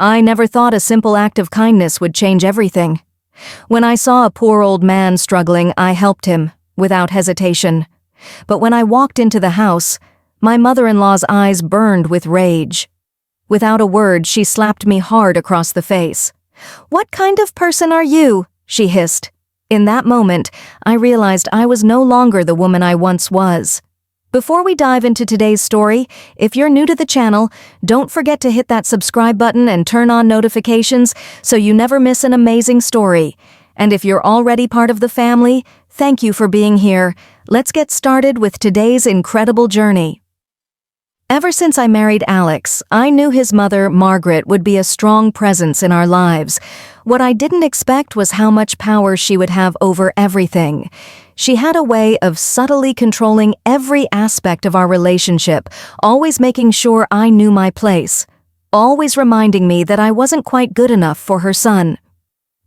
I never thought a simple act of kindness would change everything. When I saw a poor old man struggling, I helped him, without hesitation. But when I walked into the house, my mother-in-law's eyes burned with rage. Without a word, she slapped me hard across the face. "What kind of person are you?" she hissed. In that moment, I realized I was no longer the woman I once was. Before we dive into today's story, if you're new to the channel, don't forget to hit that subscribe button and turn on notifications so you never miss an amazing story. And if you're already part of the family, thank you for being here. Let's get started with today's incredible journey. Ever since I married Alex, I knew his mother, Margaret, would be a strong presence in our lives. What I didn't expect was how much power she would have over everything. She had a way of subtly controlling every aspect of our relationship, always making sure I knew my place, always reminding me that I wasn't quite good enough for her son.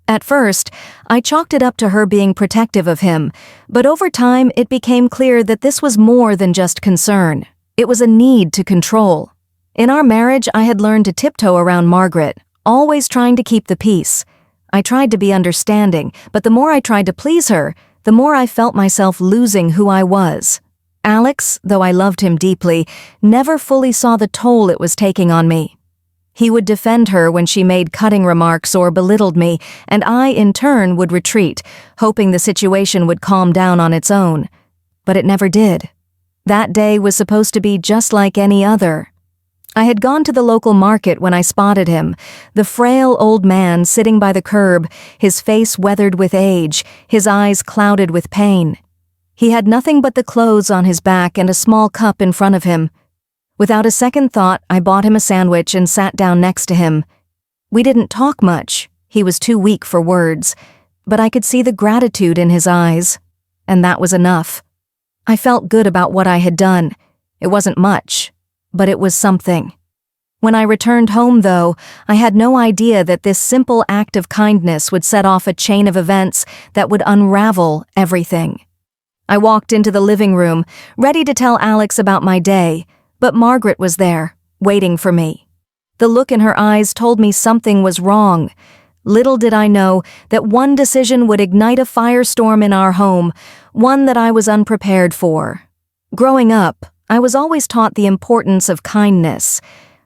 At first, I chalked it up to her being protective of him, but over time it became clear that this was more than just concern. It was a need to control. In our marriage, I had learned to tiptoe around Margaret, always trying to keep the peace. I tried to be understanding, but the more I tried to please her, the more I felt myself losing who I was. Alex, though I loved him deeply, never fully saw the toll it was taking on me. He would defend her when she made cutting remarks or belittled me, and I, in turn, would retreat, hoping the situation would calm down on its own. But it never did. That day was supposed to be just like any other. I had gone to the local market when I spotted him, the frail old man sitting by the curb, his face weathered with age, his eyes clouded with pain. He had nothing but the clothes on his back and a small cup in front of him. Without a second thought, I bought him a sandwich and sat down next to him. We didn't talk much, he was too weak for words, but I could see the gratitude in his eyes, and that was enough. I felt good about what I had done. It wasn't much, but it was something. When I returned home, though, I had no idea that this simple act of kindness would set off a chain of events that would unravel everything. I walked into the living room, ready to tell Alex about my day, but Margaret was there, waiting for me. The look in her eyes told me something was wrong. Little did I know that one decision would ignite a firestorm in our home, one that I was unprepared for. Growing up, I was always taught the importance of kindness.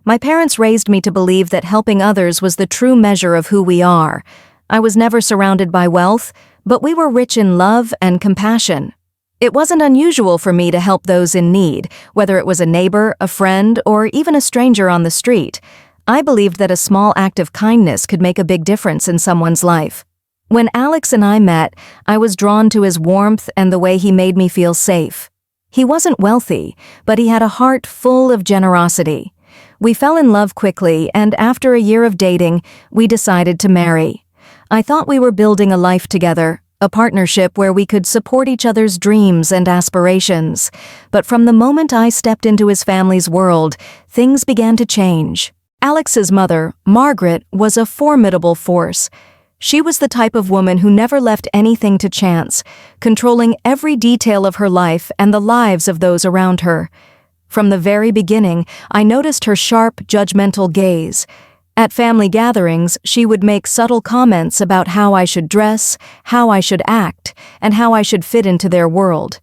My parents raised me to believe that helping others was the true measure of who we are. I was never surrounded by wealth, but we were rich in love and compassion. It wasn't unusual for me to help those in need, whether it was a neighbor, a friend, or even a stranger on the street. I believed that a small act of kindness could make a big difference in someone's life. When Alex and I met, I was drawn to his warmth and the way he made me feel safe. He wasn't wealthy, but he had a heart full of generosity. We fell in love quickly, and after a year of dating, we decided to marry. I thought we were building a life together, a partnership where we could support each other's dreams and aspirations. But from the moment I stepped into his family's world, things began to change. Alex's mother, Margaret, was a formidable force. She was the type of woman who never left anything to chance, controlling every detail of her life and the lives of those around her. From the very beginning, I noticed her sharp, judgmental gaze. At family gatherings, she would make subtle comments about how I should dress, how I should act, and how I should fit into their world.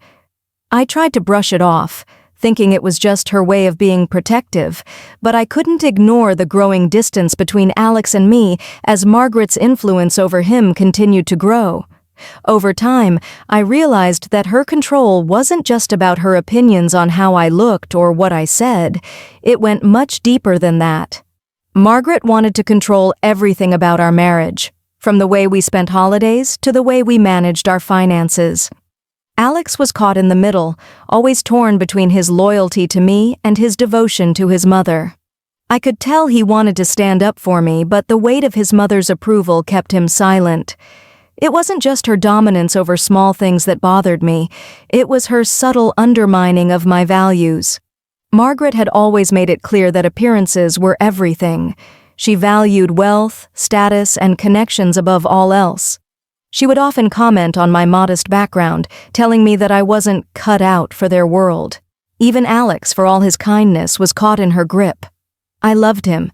I tried to brush it off, thinking it was just her way of being protective, but I couldn't ignore the growing distance between Alex and me as Margaret's influence over him continued to grow. Over time, I realized that her control wasn't just about her opinions on how I looked or what I said. It went much deeper than that. Margaret wanted to control everything about our marriage, from the way we spent holidays to the way we managed our finances. Alex was caught in the middle, always torn between his loyalty to me and his devotion to his mother. I could tell he wanted to stand up for me, but the weight of his mother's approval kept him silent. It wasn't just her dominance over small things that bothered me, it was her subtle undermining of my values. Margaret had always made it clear that appearances were everything. She valued wealth, status, and connections above all else. She would often comment on my modest background, telling me that I wasn't cut out for their world. Even Alex, for all his kindness, was caught in her grip. I loved him,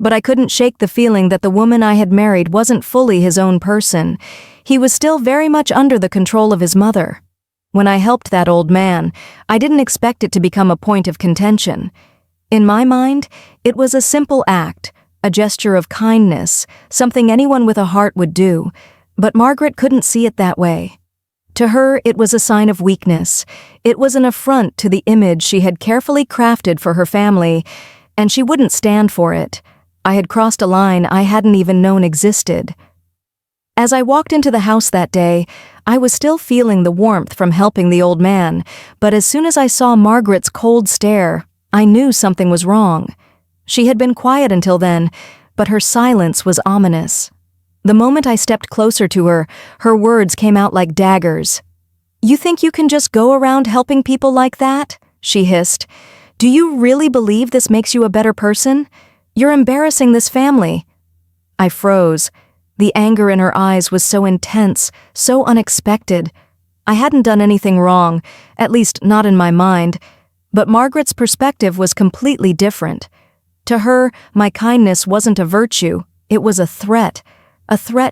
but I couldn't shake the feeling that the woman I had married wasn't fully his own person. He was still very much under the control of his mother. When I helped that old man, I didn't expect it to become a point of contention. In my mind, it was a simple act, a gesture of kindness, something anyone with a heart would do, but Margaret couldn't see it that way. To her, it was a sign of weakness. It was an affront to the image she had carefully crafted for her family, and she wouldn't stand for it. I had crossed a line I hadn't even known existed. As I walked into the house that day, I was still feeling the warmth from helping the old man, but as soon as I saw Margaret's cold stare, I knew something was wrong. She had been quiet until then, but her silence was ominous. The moment I stepped closer to her, her words came out like daggers. "You think you can just go around helping people like that?" she hissed. "Do you really believe this makes you a better person? You're embarrassing this family." I froze. The anger in her eyes was so intense, so unexpected. I hadn't done anything wrong, at least not in my mind, but Margaret's perspective was completely different. To her, my kindness wasn't a virtue, it was a threat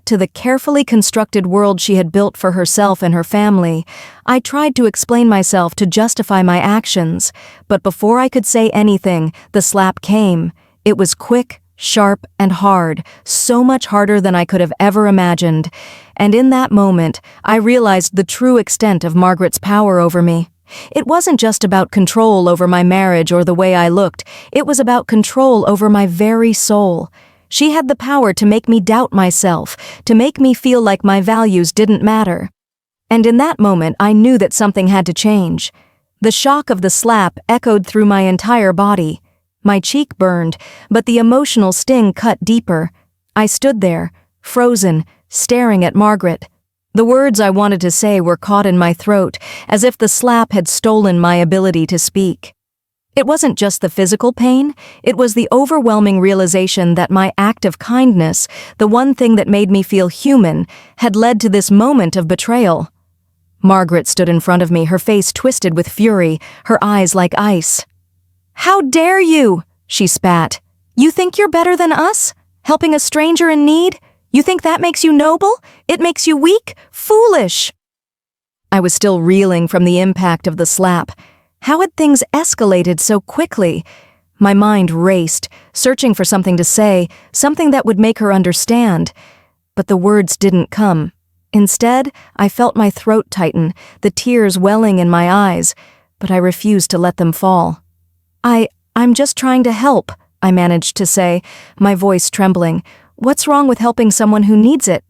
to the carefully constructed world she had built for herself and her family. I tried to explain myself to justify my actions, but before I could say anything, the slap came. It was quick, sharp, and hard, so much harder than I could have ever imagined. And in that moment, I realized the true extent of Margaret's power over me. It wasn't just about control over my marriage or the way I looked, it was about control over my very soul. She had the power to make me doubt myself, to make me feel like my values didn't matter. And in that moment, I knew that something had to change. The shock of the slap echoed through my entire body. My cheek burned, but the emotional sting cut deeper. I stood there, frozen, staring at Margaret. The words I wanted to say were caught in my throat, as if the slap had stolen my ability to speak. It wasn't just the physical pain, it was the overwhelming realization that my act of kindness, the one thing that made me feel human, had led to this moment of betrayal. Margaret stood in front of me, her face twisted with fury, her eyes like ice. "How dare you?" she spat. "You think you're better than us? Helping a stranger in need? You think that makes you noble? It makes you weak? Foolish!" I was still reeling from the impact of the slap. How had things escalated so quickly? My mind raced, searching for something to say, something that would make her understand. But the words didn't come. Instead, I felt my throat tighten, the tears welling in my eyes, but I refused to let them fall. I'm just trying to help," I managed to say, my voice trembling. "What's wrong with helping someone who needs it?"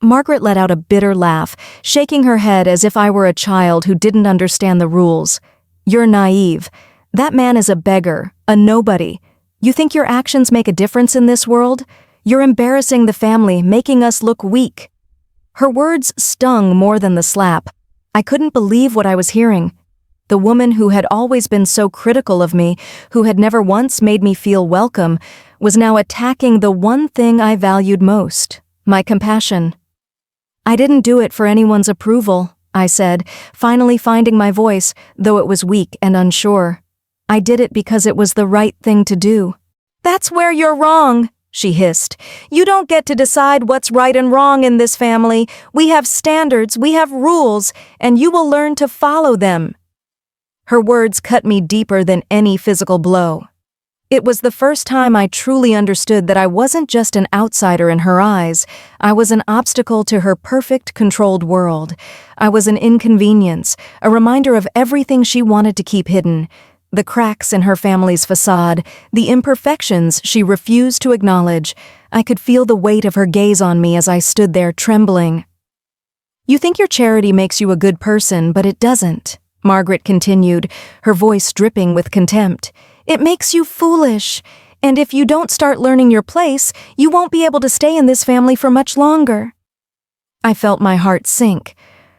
Margaret let out a bitter laugh, shaking her head as if I were a child who didn't understand the rules. "You're naive. That man is a beggar, a nobody. You think your actions make a difference in this world? You're embarrassing the family, making us look weak." Her words stung more than the slap. I couldn't believe what I was hearing. The woman who had always been so critical of me, who had never once made me feel welcome, was now attacking the one thing I valued most, my compassion. "I didn't do it for anyone's approval," I said, finally finding my voice, though it was weak and unsure. "I did it because it was the right thing to do." "That's where you're wrong," she hissed. "You don't get to decide what's right and wrong in this family. We have standards, we have rules, and you will learn to follow them." Her words cut me deeper than any physical blow. It was the first time I truly understood that I wasn't just an outsider in her eyes. I was an obstacle to her perfect, controlled world. I was an inconvenience, a reminder of everything she wanted to keep hidden. The cracks in her family's facade, the imperfections she refused to acknowledge. I could feel the weight of her gaze on me as I stood there trembling. "You think your charity makes you a good person, but it doesn't," Margaret continued, her voice dripping with contempt. "It makes you foolish, and if you don't start learning your place, you won't be able to stay in this family for much longer." I felt my heart sink.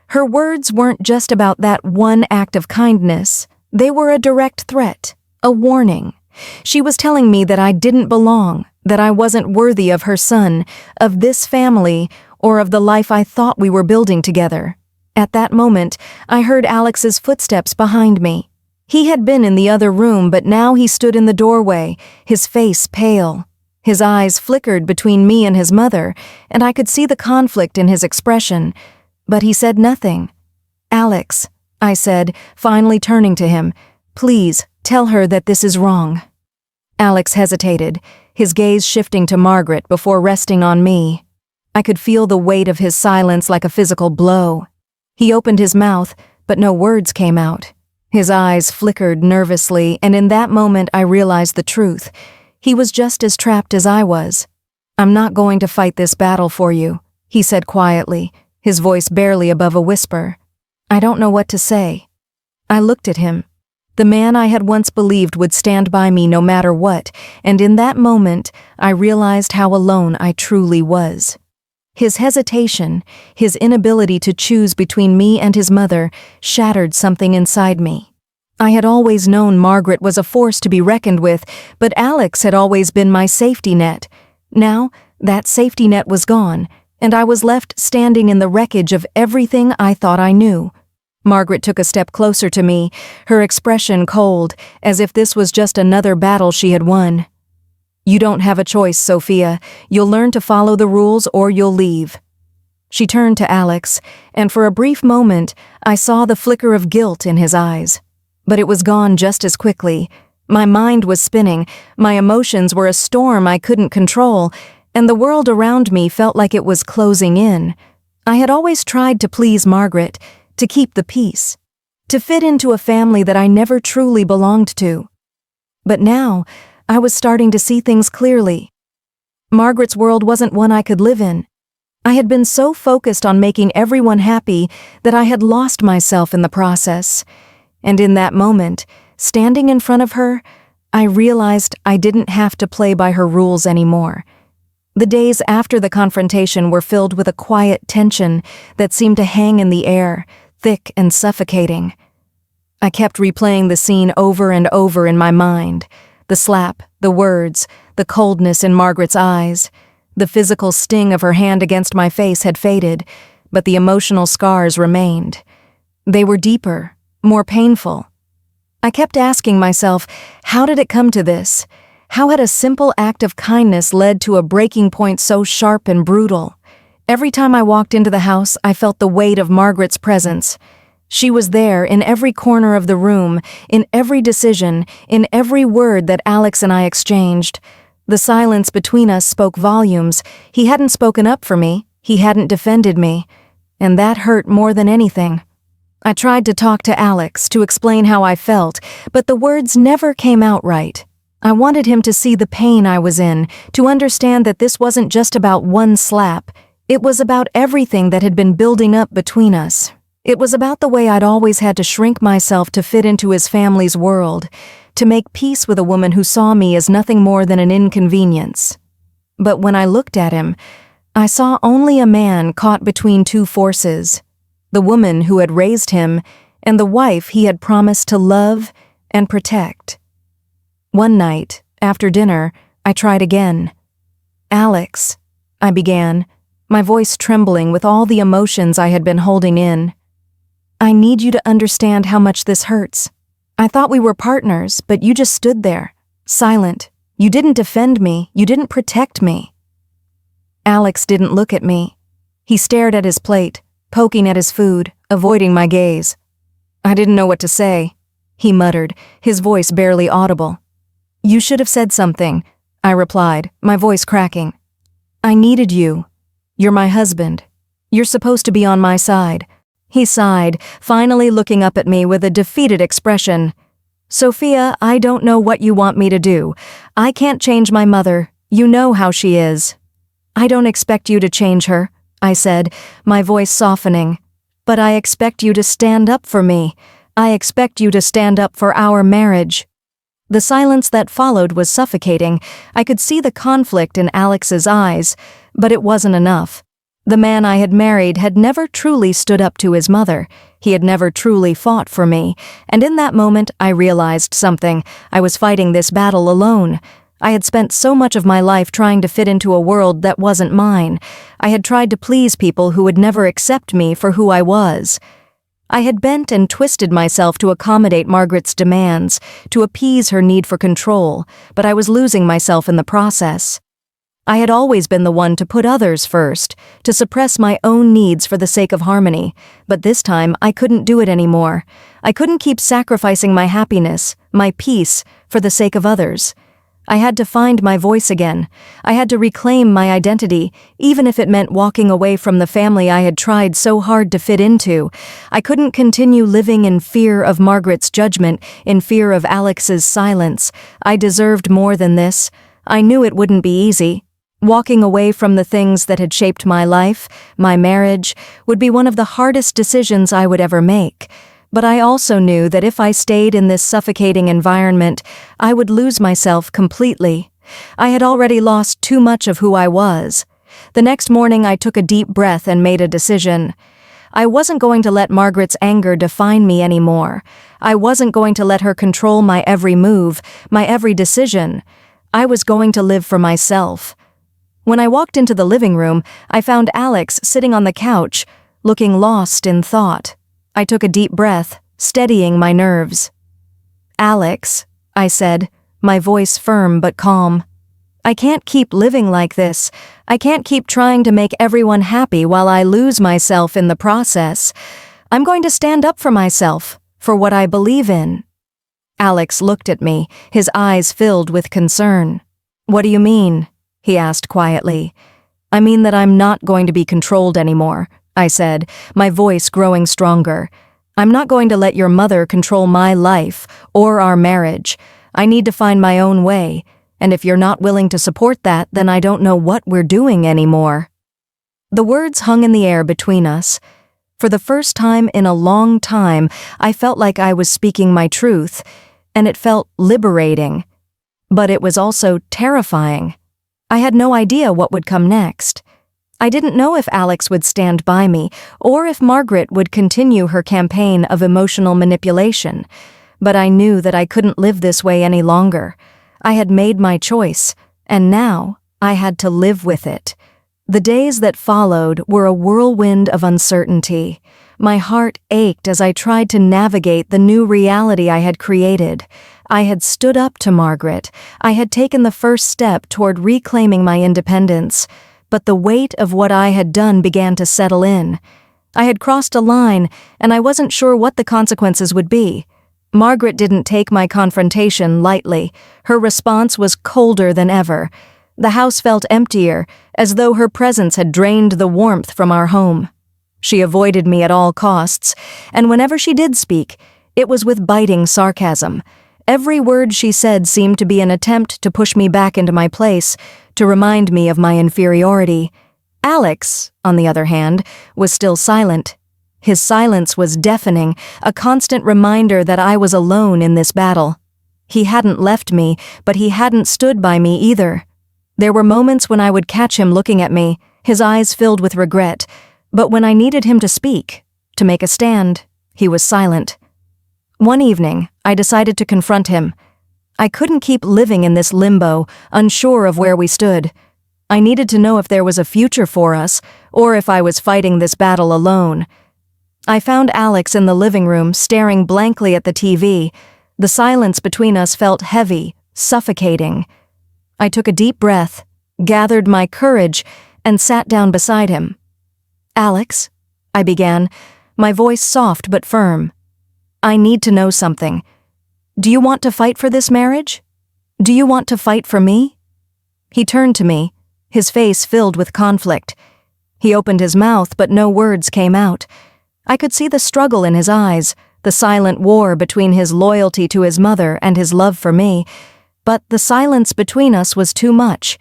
Her words weren't just about that one act of kindness. They were a direct threat, a warning. She was telling me that I didn't belong, that I wasn't worthy of her son, of this family, or of the life I thought we were building together. At that moment, I heard Alex's footsteps behind me. He had been in the other room, but now he stood in the doorway, his face pale. His eyes flickered between me and his mother, and I could see the conflict in his expression, but he said nothing. "Alex," I said, finally turning to him, "please, tell her that this is wrong." Alex hesitated, his gaze shifting to Margaret before resting on me. I could feel the weight of his silence like a physical blow. He opened his mouth, but no words came out. His eyes flickered nervously, and in that moment I realized the truth. He was just as trapped as I was. "I'm not going to fight this battle for you," he said quietly, his voice barely above a whisper. "I don't know what to say." I looked at him. The man I had once believed would stand by me no matter what, and in that moment I realized how alone I truly was. His hesitation, his inability to choose between me and his mother, shattered something inside me. I had always known Margaret was a force to be reckoned with, but Alex had always been my safety net. Now, that safety net was gone, and I was left standing in the wreckage of everything I thought I knew. Margaret took a step closer to me, her expression cold, as if this was just another battle she had won. "You don't have a choice, Sophia. You'll learn to follow the rules or you'll leave." She turned to Alex, and for a brief moment, I saw the flicker of guilt in his eyes. But it was gone just as quickly. My mind was spinning, my emotions were a storm I couldn't control, and the world around me felt like it was closing in. I had always tried to please Margaret, to keep the peace, to fit into a family that I never truly belonged to. But now, I was starting to see things clearly. Margaret's world wasn't one I could live in. I had been so focused on making everyone happy that I had lost myself in the process. And in that moment, standing in front of her, I realized I didn't have to play by her rules anymore. The days after the confrontation were filled with a quiet tension that seemed to hang in the air, thick and suffocating. I kept replaying the scene over and over in my mind. The slap, the words, the coldness in Margaret's eyes. The physical sting of her hand against my face had faded, but the emotional scars remained. They were deeper, more painful. I kept asking myself, how did it come to this? How had a simple act of kindness led to a breaking point so sharp and brutal? Every time I walked into the house, I felt the weight of Margaret's presence. She was there in every corner of the room, in every decision, in every word that Alex and I exchanged. The silence between us spoke volumes. He hadn't spoken up for me. He hadn't defended me. And that hurt more than anything. I tried to talk to Alex, to explain how I felt, but the words never came out right. I wanted him to see the pain I was in, to understand that this wasn't just about one slap. It was about everything that had been building up between us. It was about the way I'd always had to shrink myself to fit into his family's world, to make peace with a woman who saw me as nothing more than an inconvenience. But when I looked at him, I saw only a man caught between two forces, the woman who had raised him and the wife he had promised to love and protect. One night, after dinner, I tried again. "Alex," I began, my voice trembling with all the emotions I had been holding in. "I need you to understand how much this hurts. I thought we were partners, but you just stood there, silent. You didn't defend me. You didn't protect me." Alex didn't look at me. He stared at his plate, poking at his food, avoiding my gaze. "I didn't know what to say," he muttered, his voice barely audible. "You should have said something," I replied, my voice cracking. "I needed you. You're my husband. You're supposed to be on my side." He sighed, finally looking up at me with a defeated expression. "Sophia, I don't know what you want me to do. I can't change my mother. You know how she is." "I don't expect you to change her," I said, my voice softening. "But I expect you to stand up for me. I expect you to stand up for our marriage." The silence that followed was suffocating. I could see the conflict in Alex's eyes, but it wasn't enough. The man I had married had never truly stood up to his mother. He had never truly fought for me, and in that moment I realized something. I was fighting this battle alone. I had spent so much of my life trying to fit into a world that wasn't mine. I had tried to please people who would never accept me for who I was. I had bent and twisted myself to accommodate Margaret's demands, to appease her need for control, but I was losing myself in the process. I had always been the one to put others first, to suppress my own needs for the sake of harmony, but this time I couldn't do it anymore. I couldn't keep sacrificing my happiness, my peace, for the sake of others. I had to find my voice again. I had to reclaim my identity, even if it meant walking away from the family I had tried so hard to fit into. I couldn't continue living in fear of Margaret's judgment, in fear of Alex's silence. I deserved more than this. I knew it wouldn't be easy. Walking away from the things that had shaped my life, my marriage, would be one of the hardest decisions I would ever make. But I also knew that if I stayed in this suffocating environment, I would lose myself completely. I had already lost too much of who I was. The next morning I took a deep breath and made a decision. I wasn't going to let Margaret's anger define me anymore. I wasn't going to let her control my every move, my every decision. I was going to live for myself. When I walked into the living room, I found Alex sitting on the couch, looking lost in thought. I took a deep breath, steadying my nerves. "Alex," I said, my voice firm but calm. "I can't keep living like this. I can't keep trying to make everyone happy while I lose myself in the process. I'm going to stand up for myself, for what I believe in." Alex looked at me, his eyes filled with concern. "What do you mean?" he asked quietly. "I mean that I'm not going to be controlled anymore," I said, my voice growing stronger. "I'm not going to let your mother control my life or our marriage. I need to find my own way, and if you're not willing to support that, then I don't know what we're doing anymore." The words hung in the air between us. For the first time in a long time, I felt like I was speaking my truth, and it felt liberating. But it was also terrifying. I had no idea what would come next. I didn't know if Alex would stand by me, or if Margaret would continue her campaign of emotional manipulation. But I knew that I couldn't live this way any longer. I had made my choice, and now I had to live with it. The days that followed were a whirlwind of uncertainty. My heart ached as I tried to navigate the new reality I had created. I had stood up to Margaret. I had taken the first step toward reclaiming my independence. But the weight of what I had done began to settle in. I had crossed a line, and I wasn't sure what the consequences would be. Margaret didn't take my confrontation lightly. Her response was colder than ever. The house felt emptier, as though her presence had drained the warmth from our home. She avoided me at all costs, and whenever she did speak, it was with biting sarcasm. Every word she said seemed to be an attempt to push me back into my place, to remind me of my inferiority. Alex, on the other hand, was still silent. His silence was deafening, a constant reminder that I was alone in this battle. He hadn't left me, but he hadn't stood by me either. There were moments when I would catch him looking at me, his eyes filled with regret, but when I needed him to speak, to make a stand, he was silent. One evening, I decided to confront him. I couldn't keep living in this limbo, unsure of where we stood. I needed to know if there was a future for us, or if I was fighting this battle alone. I found Alex in the living room, staring blankly at the TV. The silence between us felt heavy, suffocating. I took a deep breath, gathered my courage, and sat down beside him. "Alex," I began, my voice soft but firm. "I need to know something. Do you want to fight for this marriage? Do you want to fight for me?" He turned to me, his face filled with conflict. He opened his mouth, but no words came out. I could see the struggle in his eyes, the silent war between his loyalty to his mother and his love for me. But the silence between us was too much.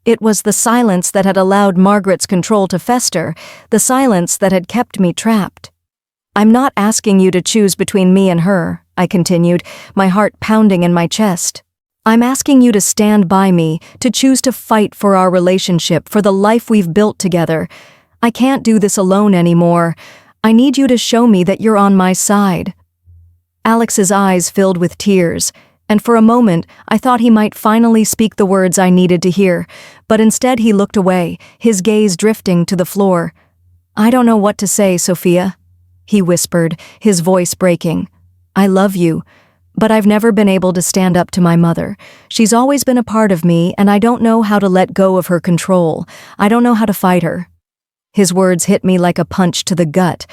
It was the silence that had allowed Margaret's control to fester, the silence that had kept me trapped. "I'm not asking you to choose between me and her," I continued, my heart pounding in my chest. "I'm asking you to stand by me, to choose to fight for our relationship, for the life we've built together. I can't do this alone anymore. I need you to show me that you're on my side." Alex's eyes filled with tears, and for a moment I thought he might finally speak the words I needed to hear, but instead he looked away, his gaze drifting to the floor. "I don't know what to say, Sophia," he whispered, his voice breaking. "I love you, But I've never been able to stand up to my mother. She's always been a part of me, and I don't know how to let go of her control. I don't know how to fight her." His words hit me like a punch to the gut.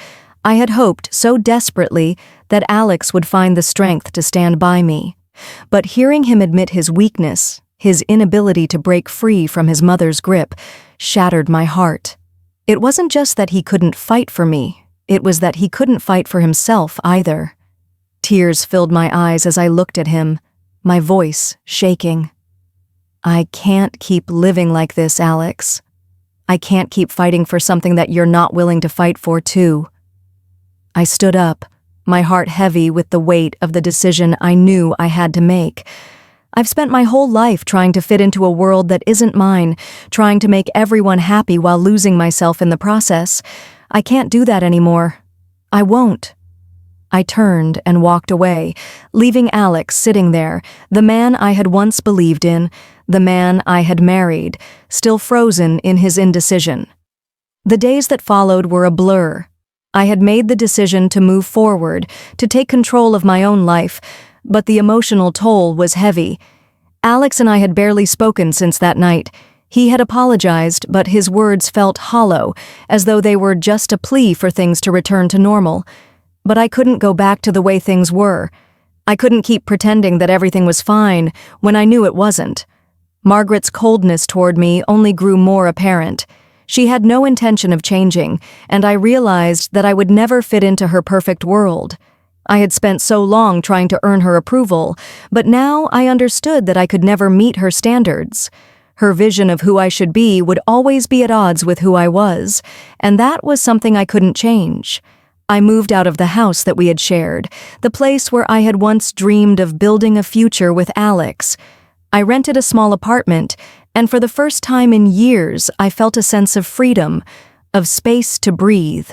I had hoped so desperately that Alex would find the strength to stand by me. But hearing him admit his weakness, his inability to break free from his mother's grip, shattered my heart. It wasn't just that he couldn't fight for me, it was that he couldn't fight for himself either. Tears filled my eyes as I looked at him, my voice shaking. "I can't keep living like this, Alex. I can't keep fighting for something that you're not willing to fight for too." I stood up, my heart heavy with the weight of the decision I knew I had to make. I've spent my whole life trying to fit into a world that isn't mine, trying to make everyone happy while losing myself in the process. I can't do that anymore. I won't. I turned and walked away, leaving Alex sitting there, the man I had once believed in, the man I had married, still frozen in his indecision. The days that followed were a blur. I had made the decision to move forward, to take control of my own life, but the emotional toll was heavy. Alex and I had barely spoken since that night. He had apologized, but his words felt hollow, as though they were just a plea for things to return to normal. But I couldn't go back to the way things were. I couldn't keep pretending that everything was fine when I knew it wasn't. Margaret's coldness toward me only grew more apparent. She had no intention of changing, and I realized that I would never fit into her perfect world. I had spent so long trying to earn her approval, but now I understood that I could never meet her standards. Her vision of who I should be would always be at odds with who I was, and that was something I couldn't change. I moved out of the house that we had shared, the place where I had once dreamed of building a future with Alex. I rented a small apartment, and for the first time in years, I felt a sense of freedom, of space to breathe.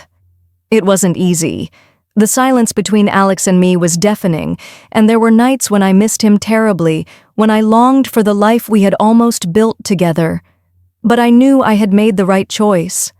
It wasn't easy. The silence between Alex and me was deafening, and there were nights when I missed him terribly, when I longed for the life we had almost built together. But I knew I had made the right choice.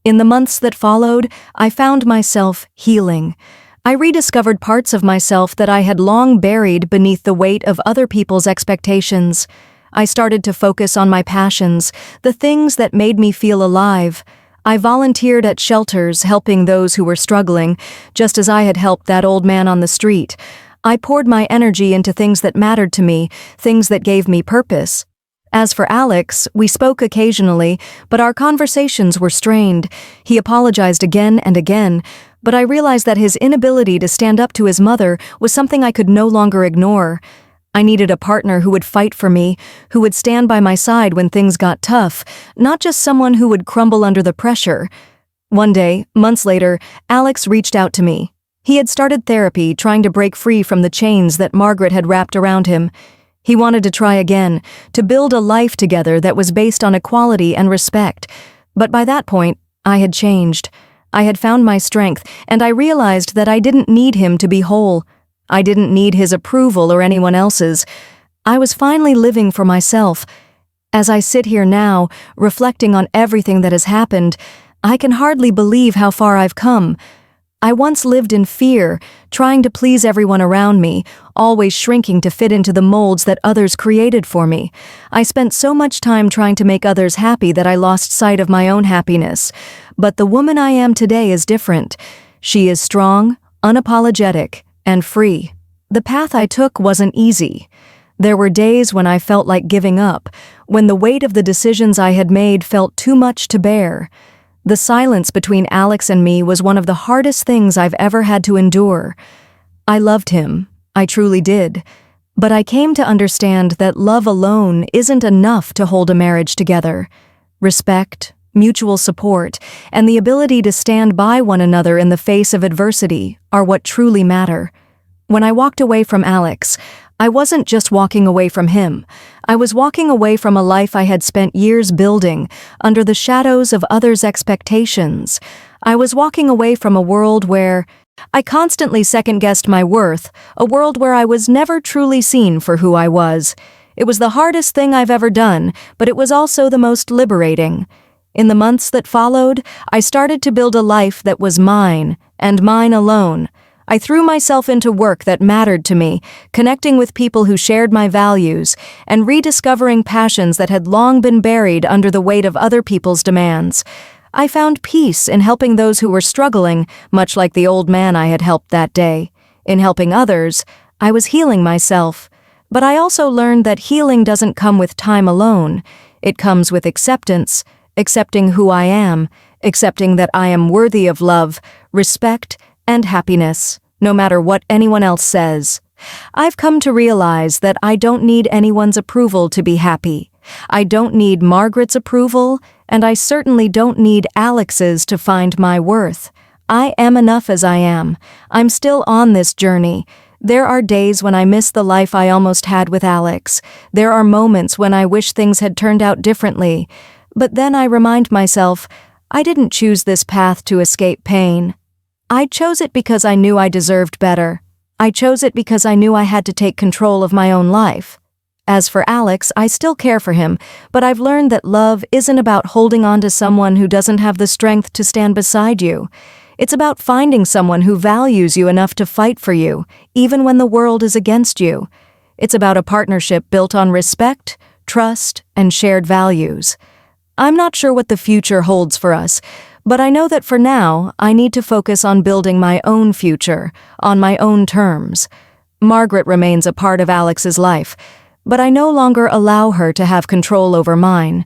In the months that followed, I found myself healing. I rediscovered parts of myself that I had long buried beneath the weight of other people's expectations. I started to focus on my passions, the things that made me feel alive. I volunteered at shelters, helping those who were struggling, just as I had helped that old man on the street. I poured my energy into things that mattered to me, things that gave me purpose. As for Alex, we spoke occasionally, but our conversations were strained. He apologized again and again, but I realized that his inability to stand up to his mother was something I could no longer ignore. I needed a partner who would fight for me, who would stand by my side when things got tough, not just someone who would crumble under the pressure. One day, months later, Alex reached out to me. He had started therapy, trying to break free from the chains that Margaret had wrapped around him. He wanted to try again, to build a life together that was based on equality and respect. But by that point, I had changed. I had found my strength, and I realized that I didn't need him to be whole. I didn't need his approval or anyone else's. I was finally living for myself. As I sit here now, reflecting on everything that has happened, I can hardly believe how far I've come. I once lived in fear, trying to please everyone around me, always shrinking to fit into the molds that others created for me. I spent so much time trying to make others happy that I lost sight of my own happiness. But the woman I am today is different. She is strong, unapologetic, and free. The path I took wasn't easy. There were days when I felt like giving up, when the weight of the decisions I had made felt too much to bear. The silence between Alex and me was one of the hardest things I've ever had to endure. I loved him, I truly did, but I came to understand that love alone isn't enough to hold a marriage together. Respect, mutual support, and the ability to stand by one another in the face of adversity are what truly matter. When I walked away from Alex, I wasn't just walking away from him. I was walking away from a life I had spent years building, under the shadows of others' expectations. I was walking away from a world where I constantly second-guessed my worth, a world where I was never truly seen for who I was. It was the hardest thing I've ever done, but it was also the most liberating. In the months that followed, I started to build a life that was mine, and mine alone. I threw myself into work that mattered to me, connecting with people who shared my values, and rediscovering passions that had long been buried under the weight of other people's demands. I found peace in helping those who were struggling, much like the old man I had helped that day. In helping others, I was healing myself. But I also learned that healing doesn't come with time alone. It comes with acceptance, accepting who I am, accepting that I am worthy of love, respect, and happiness, no matter what anyone else says. I've come to realize that I don't need anyone's approval to be happy. I don't need Margaret's approval, and I certainly don't need Alex's to find my worth. I am enough as I am. I'm still on this journey. There are days when I miss the life I almost had with Alex. There are moments when I wish things had turned out differently. But then I remind myself, I didn't choose this path to escape pain. I chose it because I knew I deserved better. I chose it because I knew I had to take control of my own life. As for Alex, I still care for him, but I've learned that love isn't about holding on to someone who doesn't have the strength to stand beside you. It's about finding someone who values you enough to fight for you, even when the world is against you. It's about a partnership built on respect, trust, and shared values. I'm not sure what the future holds for us, but I know that for now, I need to focus on building my own future, on my own terms. Margaret remains a part of Alex's life, but I no longer allow her to have control over mine.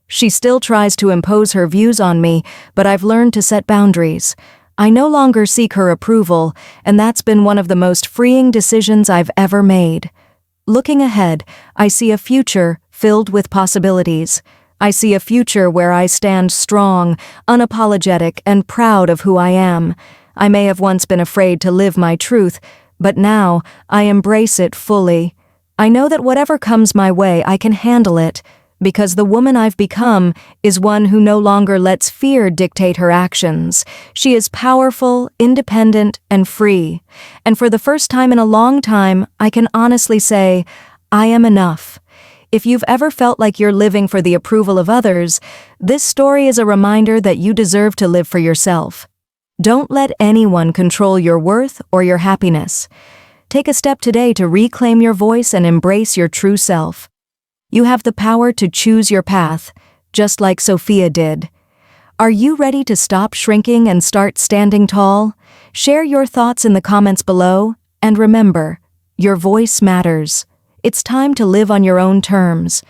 She still tries to impose her views on me, but I've learned to set boundaries. I no longer seek her approval, and that's been one of the most freeing decisions I've ever made. Looking ahead, I see a future filled with possibilities. I see a future where I stand strong, unapologetic, and proud of who I am. I may have once been afraid to live my truth, but now I embrace it fully. I know that whatever comes my way, I can handle it, because the woman I've become is one who no longer lets fear dictate her actions. She is powerful, independent, and free. And for the first time in a long time, I can honestly say, I am enough. If you've ever felt like you're living for the approval of others, this story is a reminder that you deserve to live for yourself. Don't let anyone control your worth or your happiness. Take a step today to reclaim your voice and embrace your true self. You have the power to choose your path, just like Sophia did. Are you ready to stop shrinking and start standing tall? Share your thoughts in the comments below, and remember, your voice matters. It's time to live on your own terms.